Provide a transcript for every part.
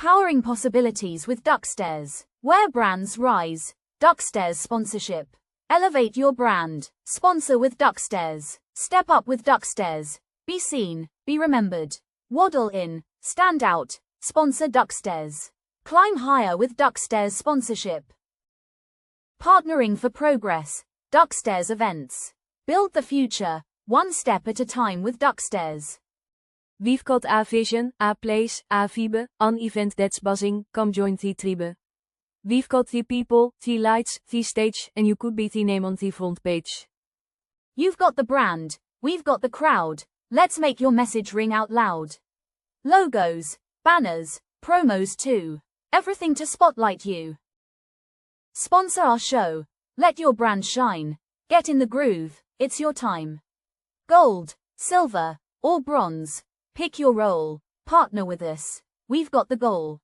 Powering possibilities with Duckstairs, where brands rise. Duckstairs sponsorship. Elevate your brand. Sponsor with Duckstairs. Step up with Duckstairs. Be seen, be remembered. Waddle in, stand out. Sponsor Duckstairs. Climb higher with Duckstairs sponsorship. Partnering for progress. Duckstairs events. Build the future, one step at a time with Duckstairs. We've got a vision, a place, a vibe, an event that's buzzing, come join the tribe. We've got the people, the lights, the stage, and you could be the name on the front page. You've got the brand, we've got the crowd, let's make your message ring out loud. Logos, banners, promos too, everything to spotlight you. Sponsor our show, let your brand shine, get in the groove, it's your time. Gold, silver, or bronze, pick your role, partner with us, we've got the goal.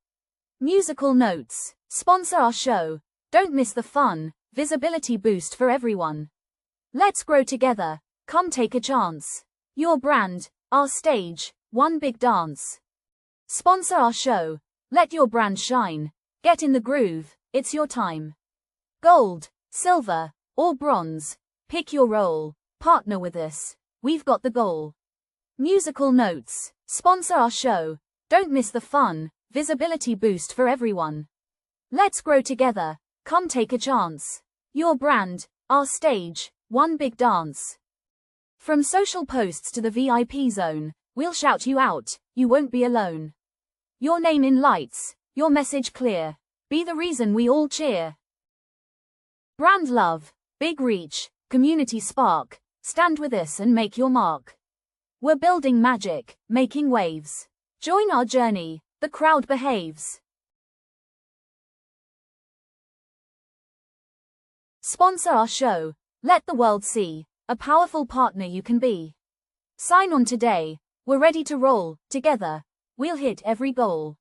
Musical notes, sponsor our show, don't miss the fun, visibility boost for everyone. Let's grow together, come take a chance. Your brand, our stage, one big dance. Sponsor our show, let your brand shine, get in the groove, it's your time. Gold, silver, or bronze, pick your role, partner with us, we've got the goal. Musical notes, sponsor our show, don't miss the fun, visibility boost for everyone. Let's grow together, come take a chance. Your brand, our stage, one big dance. From social posts to the VIP zone, we'll shout you out, you won't be alone. Your name in lights, your message clear, be the reason we all cheer. Brand love, big reach, community spark, stand with us and make your mark. We're building magic, making waves. Join our journey, the crowd behaves. Sponsor our show, let the world see, a powerful partner you can be. Sign on today, we're ready to roll, together, we'll hit every goal.